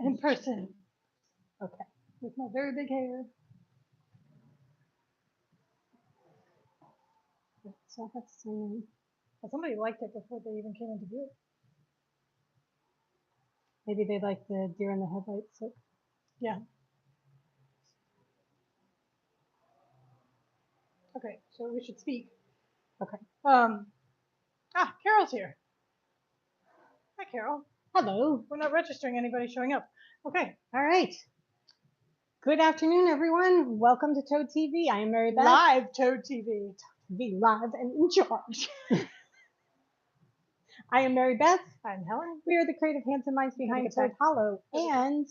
in person. Okay, with my very big hair. It's not that same. Well, somebody liked it before they even came into view. Maybe they like the deer in the headlights. So. Yeah. Okay, so we should speak. Okay. Carol's here. Hi, Carol. Hello. We're not registering anybody showing up. Okay. All right. Good afternoon, everyone. Welcome to Toad TV. I am Mary Beth. Live Toad TV. Be live and in charge. I am Mary Beth. I'm Helen. We are the creative hands and minds behind Toad Hollow. And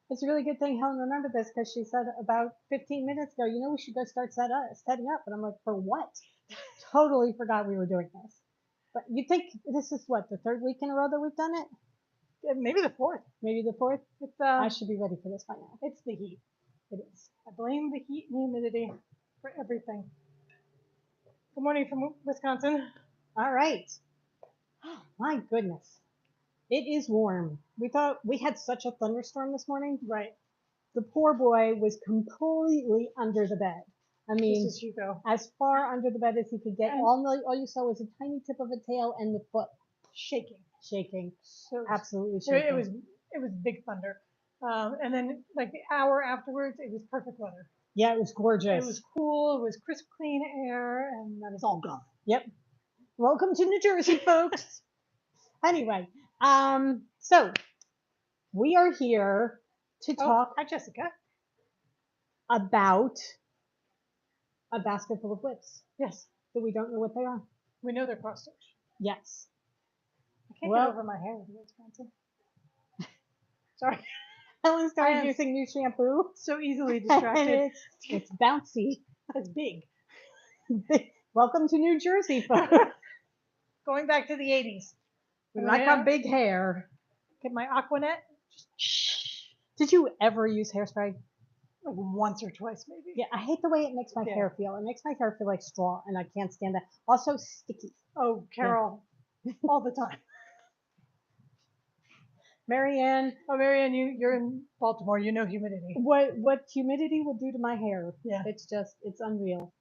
it's a really good thing Helen remembered this because she said about 15 minutes ago, you know, we should go start setting up. And I'm like, for what? Totally forgot we were doing this. But you think this is what, the third week in a row that we've done it? Maybe the fourth. Maybe the fourth? It's I should be ready for this by now. It's the heat. It is. I blame the heat and humidity for everything. Good morning from Wisconsin. All right. Oh, my goodness. It is warm. We thought we had such a thunderstorm this morning. Right. The poor boy was completely under the bed. I mean, as far under the bed as he could get. All you saw was a tiny tip of a tail and the foot shaking. So absolutely shaking. It was big thunder. And then like the hour afterwards, it was perfect weather. Yeah, it was gorgeous. It was cool. It was crisp, clean air, and that is all gone. Yep. Welcome to New Jersey, folks. Anyway, so we are here to talk. Hi, Jessica. About a basket full of whips. Yes. That we don't know what they are. We know they're cross stitch. Yes. I can't get over my hair. It's expensive. Sorry. Helen started using new shampoo. So easily distracted. It's bouncy. It's big. Welcome to New Jersey, folks. Going back to the 80s. We like our big hair. Get my Aquanet. Did you ever use hairspray? Like once or twice, maybe. Yeah, I hate the way it makes my hair feel. It makes my hair feel like straw, and I can't stand that. Also, sticky. Oh, Carol. Yeah. All the time. Marianne. Oh, Marianne, you're in Baltimore. You know humidity. What humidity will do to my hair? Yeah. It's unreal.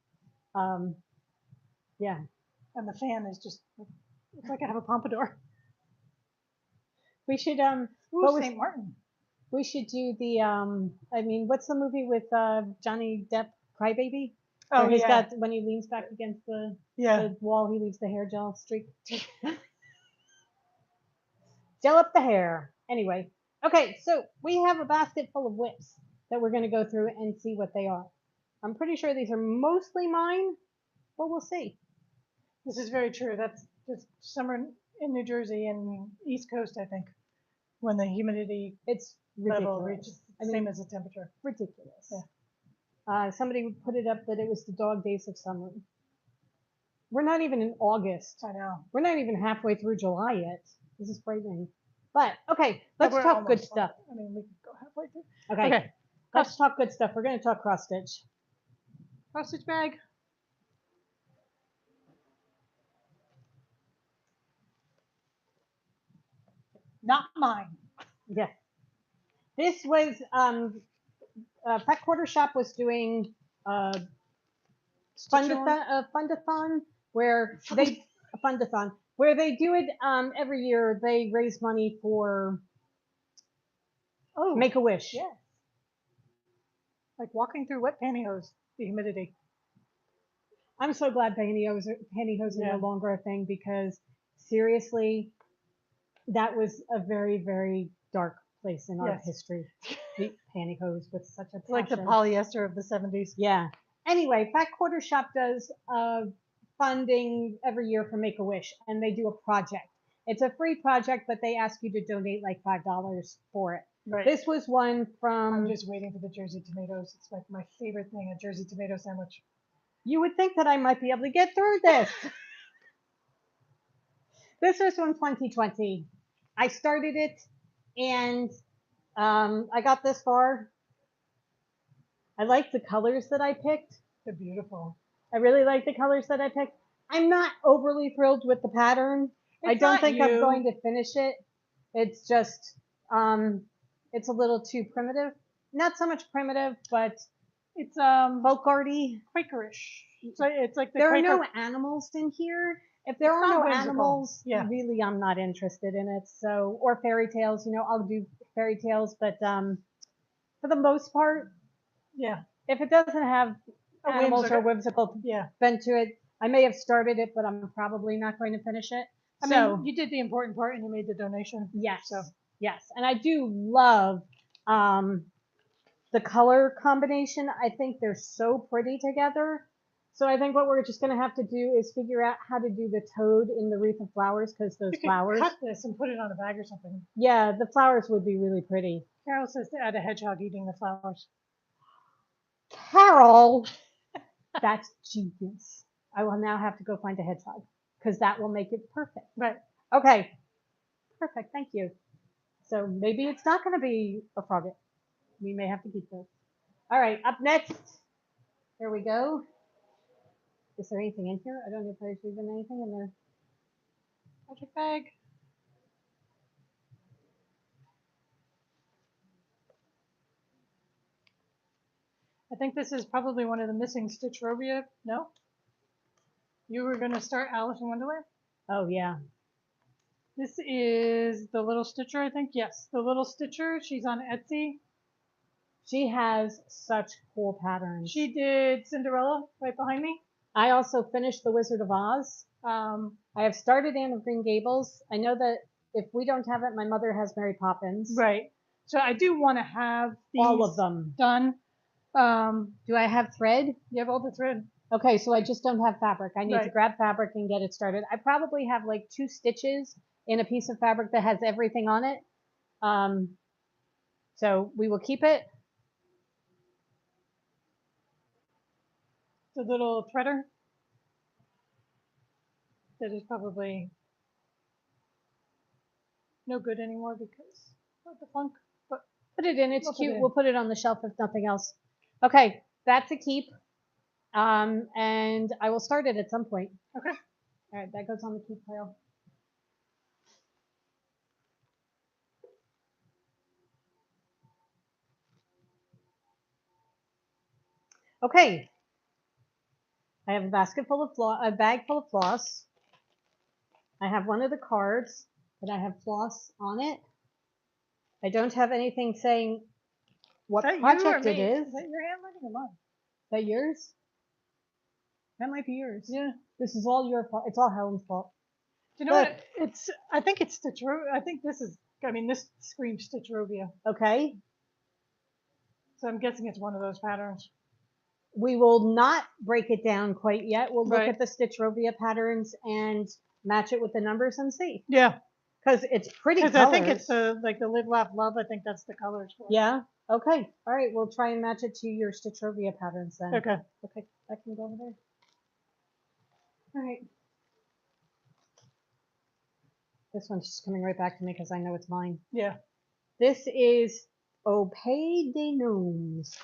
Yeah. And the fan is just, it's like I have a pompadour. We should, St. Martin. We should do the, I mean, what's the movie with Johnny Depp, Crybaby? Oh, he's got, when he leans back against the wall, he leaves the hair gel streak. Gel up the hair. Anyway, okay, so we have a basket full of whips that we're going to go through and see what they are. I'm pretty sure these are mostly mine, but we'll see. This is very true. That's just summer in New Jersey and East Coast, I think, when the humidity level reaches the same as the temperature. Ridiculous. Yeah. Somebody put it up that it was the dog days of summer. We're not even in August. I know. We're not even halfway through July yet. This is frightening. But, okay, let's talk good stuff. I mean, we could go halfway through. Okay. Let's talk good stuff. We're going to talk cross stitch. Cross stitch bag. Not mine. Yeah. This was, Pet Quarter Shop was doing a fundathon where they do it every year. They raise money for Make-A-Wish. Yes. Like walking through wet pantyhose, the humidity. I'm so glad pantyhose are no longer a thing because seriously, that was a very, very dark place in our history. The pantyhose with such a passion. Like the polyester of the 70s. Yeah. Anyway, Fat Quarter Shop does funding every year for Make-A-Wish, and they do a project. It's a free project, but they ask you to donate like $5 for it. Right. This was one from... I'm just waiting for the Jersey tomatoes. It's like my favorite thing, a Jersey tomato sandwich. You would think that I might be able to get through this. This was from 2020. I started it, and I got this far. I like the colors that I picked. They're beautiful. I really like the colors that I picked. I'm not overly thrilled with the pattern. I don't think I'm going to finish it. It's just, It's a little too primitive. Not so much primitive, but It's folk arty. Quakerish. So it's like the There are Quaker. no animals in here. If there It's are not no whimsical. animals, Yeah. really, I'm not interested in it. So, or fairy tales, I'll do fairy tales, but for the most part, Yeah. if it doesn't have A animals or whimsical- whimsical Yeah. bent to it, I may have started it, but I'm probably not going to finish it. I So, mean, you did the important part and you made the donation. yes, So yes, and I do love the color combination. I think they're so pretty together. So I think what we're just going to have to do is figure out how to do the toad in the wreath of flowers, because those you could flowers. cut this and put it on a bag or something. Yeah, the flowers would be really pretty. Carol says to add a hedgehog eating the flowers. Carol, that's genius. I will now have to go find a hedgehog because that will make it perfect. Right. Okay. Perfect. Thank you. So maybe it's not going to be a frogget. We may have to keep those. All right. Up next. Here we go. Is there anything in here? I don't know if there's even anything in there. Magic bag. I think this is probably one of the missing Stitch Rubia. No? You were going to start Alice in Wonderland? Oh, yeah. This is the Little Stitcher, I think. Yes, the Little Stitcher. She's on Etsy. She has such cool patterns. She did Cinderella right behind me. I also finished The Wizard of Oz. I have started Anne of Green Gables. I know that if we don't have it, my mother has Mary Poppins. Right. So I do want to have these All of them done. Do I have thread? You have all the thread. Okay, so I just don't have fabric. I need to Right. grab fabric and get it started. I probably have like 2 stitches in a piece of fabric that has everything on it. So we will keep it. The little threader. That is probably no good anymore because of the funk. But Put it in. It's We'll put cute. it in. We'll put it on the shelf if nothing else. Okay, that's a keep. And I will start it at some point. okay. All right, that goes on the keep pile. Okay. I have a basket full of floss, a bag full of floss. I have one of the cards that I have floss on it. I don't have anything saying what Is that project you or it me? is. Is that your handwriting or mine? Is that yours? That might be yours. Yeah. This is all your fault. It's all Helen's fault. Do you know Look. what? It's. I think it's Stitch. I think this is. I mean, this screams Stitch Rubia. Okay. So I'm guessing it's one of those patterns. We will not break it down quite yet. We'll look Right. at the Stitch Rubia patterns and match it with the numbers and see. Yeah. Because it's pretty Because colors. I think it's the like the Live Laugh Love. I think that's the colors for it. Yeah. Okay. All right. We'll try and match it to your Stitch Rubia patterns then. Okay. Okay. I can go over there. All right. This one's just coming right back to me because I know it's mine. Yeah. This is Au Pays des Gnomes.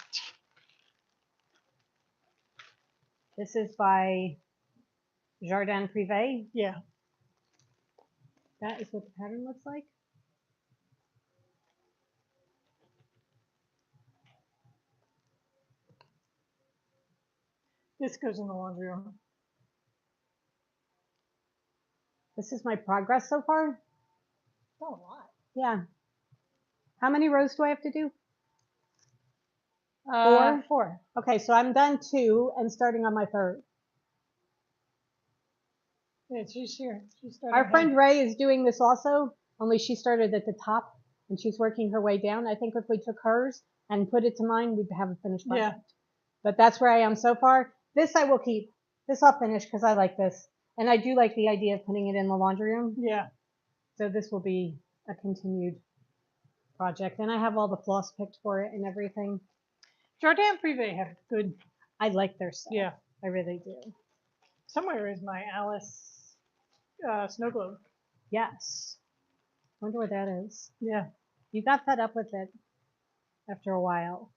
This is by Jardin Privé. Yeah. That is what the pattern looks like. This goes in the laundry room. This is my progress so far. Not a lot. Yeah. How many rows do I have to do? 4. Okay, so I'm done 2 and starting on my 3rd. Yeah, she's here. She's starting. Our friend Ray is doing this also, only she started at the top and she's working her way down. I think if we took hers and put it to mine, we'd have a finished project. Yeah. But that's where I am so far. This I will keep. This I'll finish because I like this. And I do like the idea of putting it in the laundry room. Yeah. So this will be a continued project. And I have all the floss picked for it and everything. Jardin Privé have good. I like their stuff. Yeah. I really do. Somewhere is my Alice snow globe. Yes. Wonder where that is. Yeah. You got fed up with it after a while.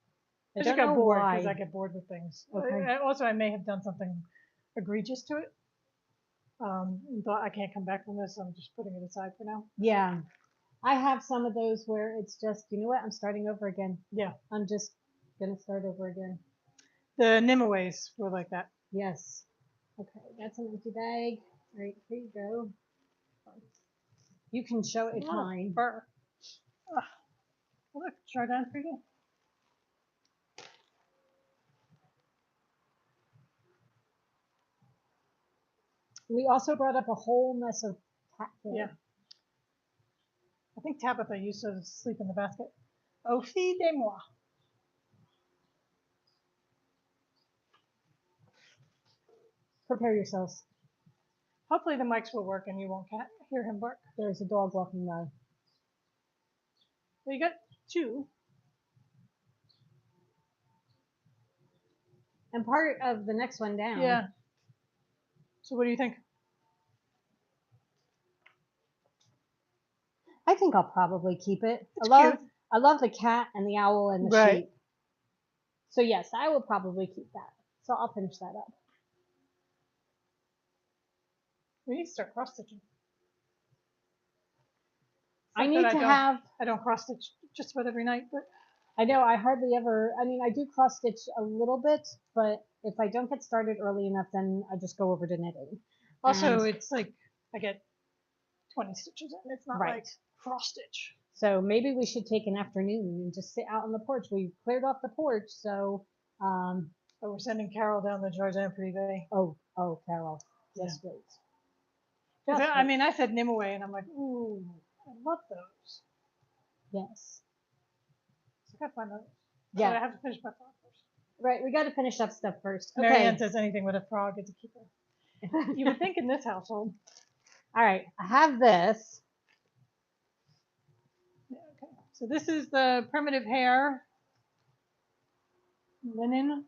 I I just don't got know bored why. because I get bored with things. Okay. Also, I may have done something egregious to it. And thought I can't come back from this. So I'm just putting it aside for now. Yeah. I have some of those where it's just, you know what, I'm starting over again. Yeah. I'm just gonna start over again. The Nimaways were like that. Yes. Okay, that's an empty bag. All right, here you go. You can show it mine. Fur. Look, Chardonn's pretty good. We also brought up a whole mess of cat hair. Yeah. I think Tabitha used to sleep in the basket. Au fil de moi. Prepare yourselves. Hopefully the mics will work and you won't hear him bark. There's a dog walking by. Well, you got 2. And part of the next one down. Yeah. So what do you think? I think I'll probably keep it. It's I cute. love the cat and the owl and the Right. sheep. So yes, I will probably keep that. So I'll finish that up. We need to start cross stitching. I need to have. I don't cross stitch just about every night, but I know I hardly ever. I mean, I do cross stitch a little bit, but if I don't get started early enough, then I just go over to knitting. also it's like I get 20 stitches in. It's not Right. like cross stitch. So maybe we should take an afternoon and just sit out on the porch. We cleared off the porch, so. But we're sending Carol down the Jardin Privé. Oh, Carol, just wait. I mean, I said Nimue, and I'm like, ooh, I love those. Yes. So I gotta find those. Yeah. But I have to finish my frog first. Right, we got to finish up stuff first. Okay. Marianne says anything with a frog is a keeper. You would think in this household. All right, I have this. Yeah, okay. So this is the primitive hair linen.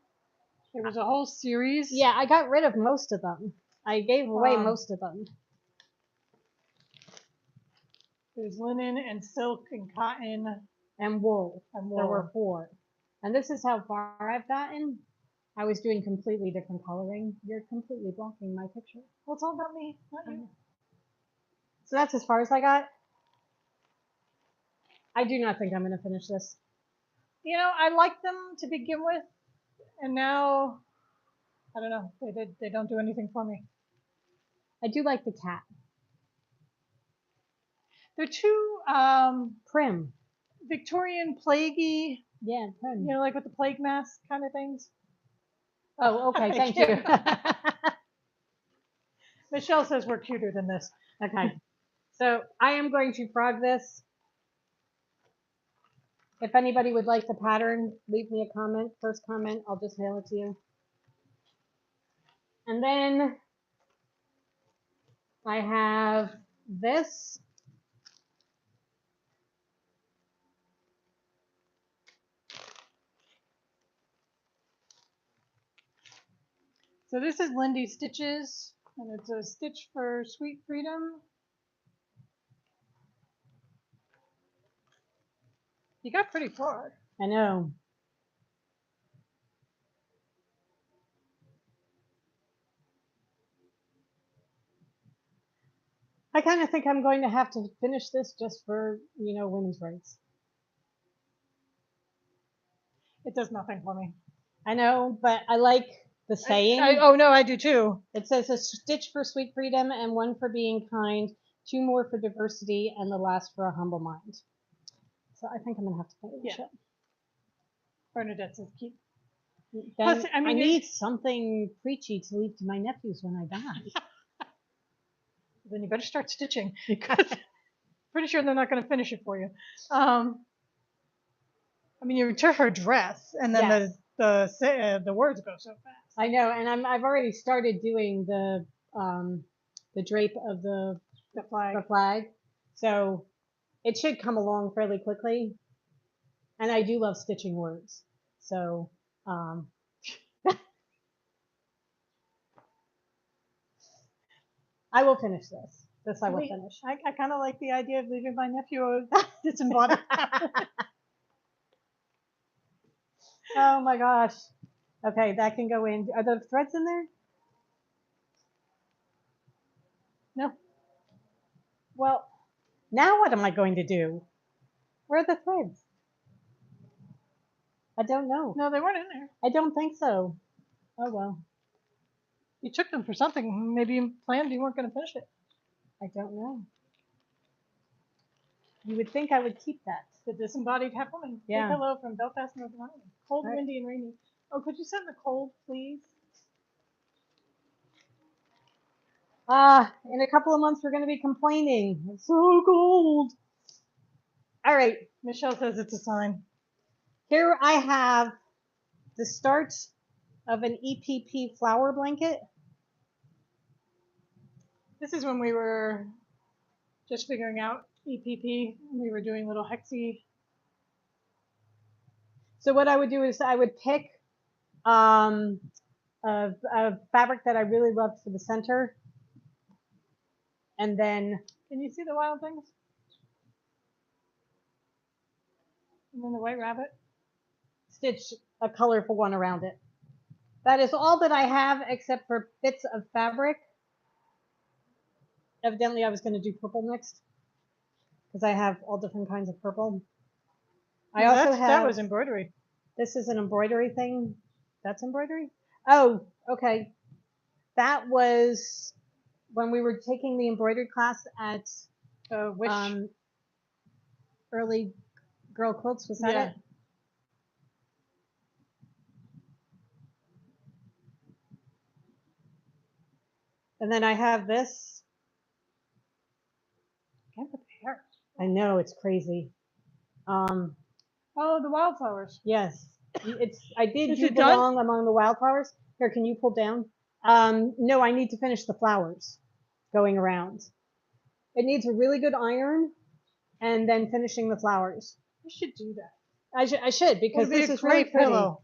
There was a whole series. Yeah, I got rid of most of them. I gave away most of them. There's linen and silk and cotton and wool. and wool. There were 4. And this is how far I've gotten. I was doing completely different coloring. You're completely blocking my picture. Well, it's all about me, not you. So that's as far as I got. I do not think I'm going to finish this. You know, I liked them to begin with, and now, I don't know, they don't do anything for me. I do like the cat. They're too prim. Victorian plaguey. Yeah, prim. You know, like with the plague mask kind of things. Oh, okay, thank you. Michelle says we're cuter than this. Okay, so I am going to frog this. If anybody would like the pattern, leave me a comment. First comment, I'll just mail it to you. And then I have this. So this is Lindys Stitches, and it's a stitch for Sweet Freedom. You got pretty far. I know. I kind of think I'm going to have to finish this just for, you know, women's rights. It does nothing for me. I know, but I like the saying. Oh, no, I do too. It says a stitch for sweet freedom and 1 for being kind, 2 more for diversity, and the last for a humble mind. So I think I'm going to have to finish it. Bernadette says keep. Then Plus, I mean, I need something preachy to leave to my nephews when I die. Then you better start stitching. Pretty sure they're not going to finish it for you. I mean, you took her dress, and then the words go so fast. I know, and I've already started doing the drape of the flag, so it should come along fairly quickly. And I do love stitching words, so I will finish this. This I will finish. I kind of like the idea of leaving my nephew a disembodied. Oh my gosh. Okay, that can go in. Are the threads in there? No. Well, Now what am I going to do? Where are the threads? I don't know. No, they weren't in there. I don't think so. Oh well. You took them for something. Maybe you planned you weren't going to finish it. I don't know. You would think I would keep that. The disembodied half woman. Yeah. Big hello from Belfast, Northern Ireland. Cold, Right. windy, and rainy. Oh, could you send the cold, please? In a couple of months we're going to be complaining. It's so cold. All right. Michelle says it's a sign. Here I have the start of an EPP flower blanket. This is when we were just figuring out EPP. We were doing little hexy. So what I would do is I would pick a fabric that I really loved for the center, and then Can you see the wild things? And then the white rabbit. stitch a colorful one around it. That is all that I have except for bits of fabric. Evidently I was going to do purple next because I have all different kinds of purple. I also have, that was embroidery. This is an embroidery thing. That's embroidery? Oh, okay. That was when we were taking the embroidery class at Which Early Girl Quilts. Was that Yeah. it? And then I have this. Can't put the hair. I know, it's crazy. Oh, the wildflowers. Yes. I did Is You it done? Belong Among the Wildflowers. Here, can you pull down? No, I need to finish the flowers going around. It needs a really good iron and then finishing the flowers. You should do that. I should because It'd be this a is really great pretty. pillow.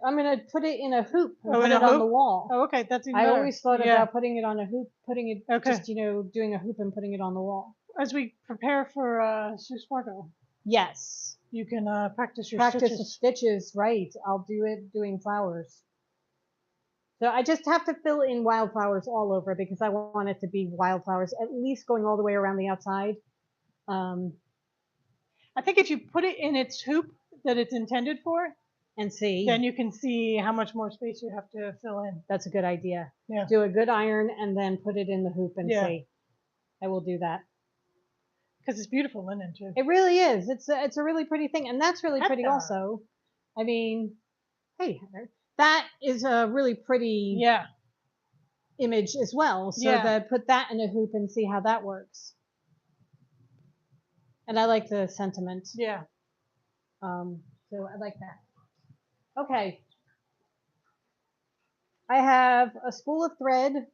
I'm going to put it in a hoop and Oh, put in a it on hoop? the wall. Oh, okay, that's even I better. always thought Yeah. about putting it on a hoop, Okay. just, doing a hoop and putting it on the wall. As we prepare for Sue Spargo, Yes. you can practice your Practice the stitches. stitches, right. I'll do it doing flowers. So I just have to fill in wildflowers all over because I want it to be wildflowers, at least going all the way around the outside. I think if you put it in its hoop that it's intended for, And see. then you can see how much more space you have to fill in. That's a good idea. Yeah. Do a good iron and then put it in the hoop and Yeah. see. I will do that. Because it's beautiful linen too. It really is. It's a really pretty thing, and that's really pretty Heather. also. I mean, hey Heather, that is a really pretty Yeah. image as well. So Yeah. that put that in a hoop and see how that works. And I like the sentiment. Yeah. So I like that. Okay. I have a spool of thread.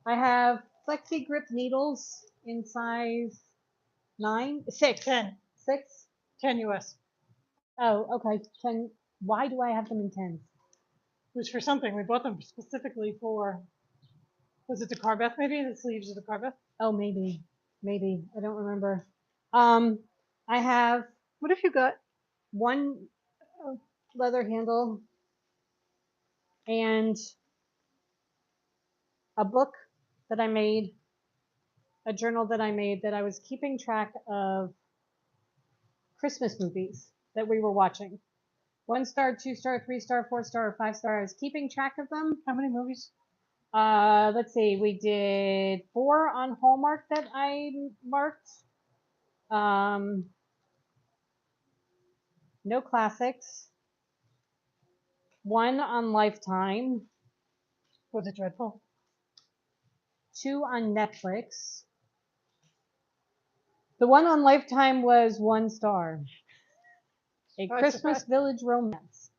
I have flexigrip needles in size 6. 10. 6? 10 US. Oh, okay. 10. Why do I have them in 10s? It was for something. We bought them specifically for, was it the Carbeth maybe? The sleeves of the Carbeth? Oh, maybe. Maybe. I don't remember. I have What have you got? one leather handle and a book that I made, a journal that I made that I was keeping track of Christmas movies that we were watching. 1 star, 2 star, 3 star, 4 star, or 5 star. I was keeping track of them. How many movies? Let's see. We did 4 on Hallmark that I marked. No classics. 1 on Lifetime. Was it dreadful? 2 on Netflix. The one on Lifetime was 1 star. A Christmas Village Romance.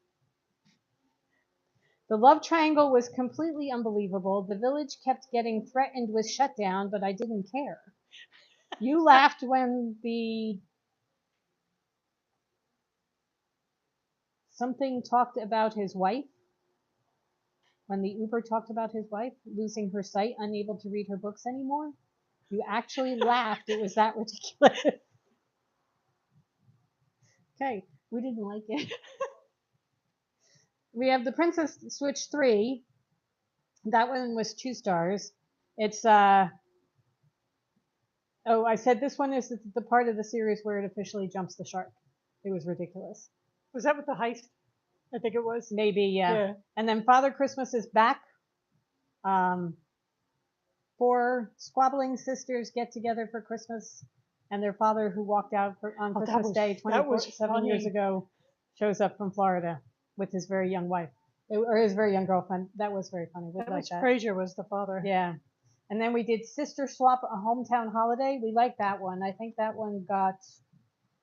The love triangle was completely unbelievable. The village kept getting threatened with shutdown, but I didn't care. You laughed when something talked about his wife. When the Uber talked about his wife losing her sight, unable to read her books anymore. You actually laughed. It was that ridiculous. Okay, we didn't like it. We have the Princess Switch 3. That one was 2 stars. It's Oh, I said this one is the part of the series where it officially jumps the shark. It was ridiculous. Was that with the heist? I think it was. Maybe, yeah. Yeah. And then Father Christmas is back. Four squabbling sisters get together for Christmas, and their father, who walked out on Oh, that Christmas was- Day that was 7 years funny. ago, shows up from Florida with his very young wife, or his very young girlfriend. That was very funny. We like that. Frazier was the father. Yeah. And then we did Sister Swap, a hometown holiday. We like that one. I think that one got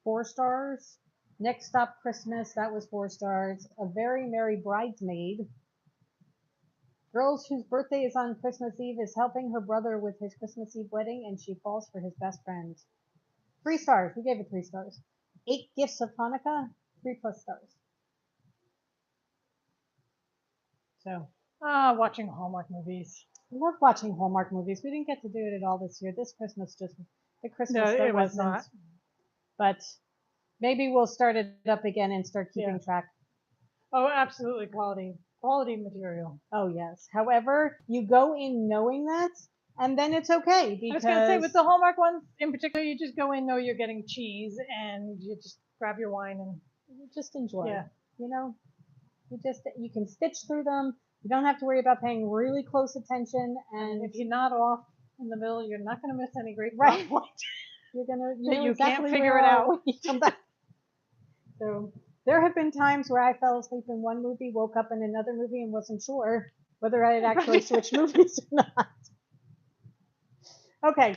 4 stars. Next Stop Christmas, that was 4 stars. A Very Merry Bridesmaid. Girls whose birthday is on Christmas Eve is helping her brother with his Christmas Eve wedding, and she falls for his best friend. 3 stars. We gave it 3 stars. 8 Gifts of Hanukkah, 3+ stars. So, Watching Hallmark movies. I love watching Hallmark movies. We didn't get to do it at all this year. This Christmas, just the Christmas No, that it was wasn't. not. But maybe we'll start it up again and start keeping track. Oh, absolutely quality material. Oh yes. However, you go in knowing that, and then it's okay because I was gonna say with the Hallmark ones in particular, you just go in know you're getting cheese, and you just grab your wine and you just enjoy. Yeah. You know, you can stitch through them. You don't have to worry about paying really close attention, and if you nod off in the middle, you're not gonna miss any great Right. plot point. you're gonna you That know you can't exactly figure where it out. when you come back. So there have been times where I fell asleep in one movie, woke up in another movie, and wasn't sure whether I had actually switched movies or not. Okay.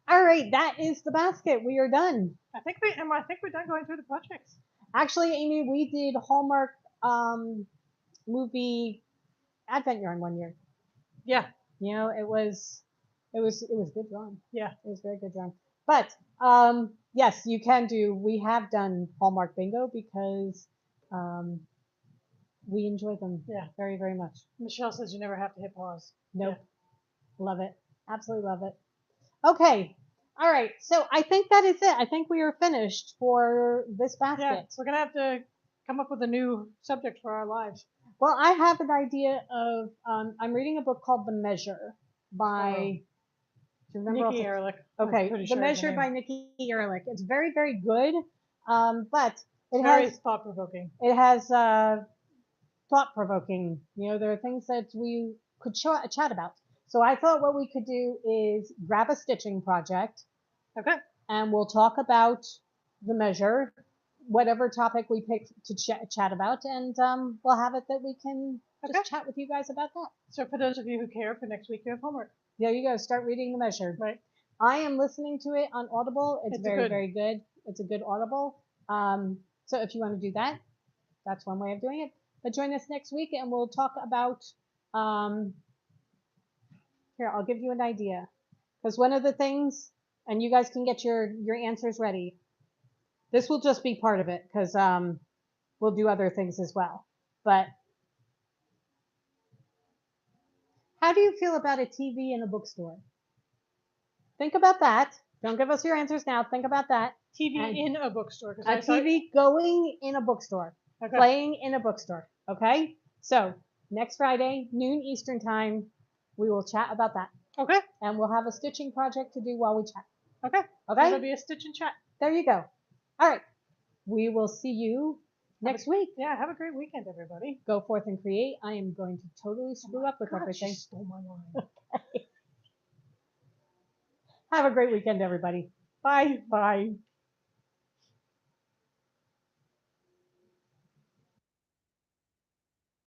All right, that is the basket. We are done. I think we're done going through the projects. Actually, Amy, we did Hallmark movie Advent Yarn one year. Yeah. You know, it was good drawing. Yeah. It was very good drawing. But yes, you can do. We have done Hallmark bingo because we enjoy them. Yeah. Very, very much. Michelle says you never have to hit pause. Nope. Love it. Absolutely love it. Okay. All right. So I think that is it. I think we are finished for this basket. Yeah. We're gonna have to come up with a new subject for our lives. Well, I have an idea of I'm reading a book called The Measure by do you remember Nikki also- Ehrlich. Okay, pretty The sure is Measure name. by Nikki Ehrlich. It's very, very good. But it Very has thought provoking. it has thought provoking. You know, there are things that we could chat about. So I thought what we could do is grab a stitching project. Okay. And we'll talk about The Measure, whatever topic we pick to chat about, and we'll have it that we can just chat with you guys about that. So for those of you who care, for next week you have homework. There you go. Start reading The Measure. Right. I am listening to it on Audible. It's very, good. very good. It's a good Audible. So if you want to do that, that's one way of doing it. But join us next week, and we'll talk about. Here, I'll give you an idea, because one of the things, and you guys can get your answers ready. This will just be part of it, because we'll do other things as well. But how do you feel about a TV in a bookstore? Think about that. Don't give us your answers now. Think about that. TV in a bookstore. A TV going in a bookstore. Okay. Playing in a bookstore. Okay? So, next Friday, noon Eastern time, we will chat about that. Okay. And we'll have a stitching project to do while we chat. Okay. Okay? It'll be a stitch and chat. There you go. All right. We will see you next week. Yeah, have a great weekend, everybody. Go forth and create. I am going to totally screw up with God, everything. she stole my line. Have a great weekend, everybody. Bye. Bye.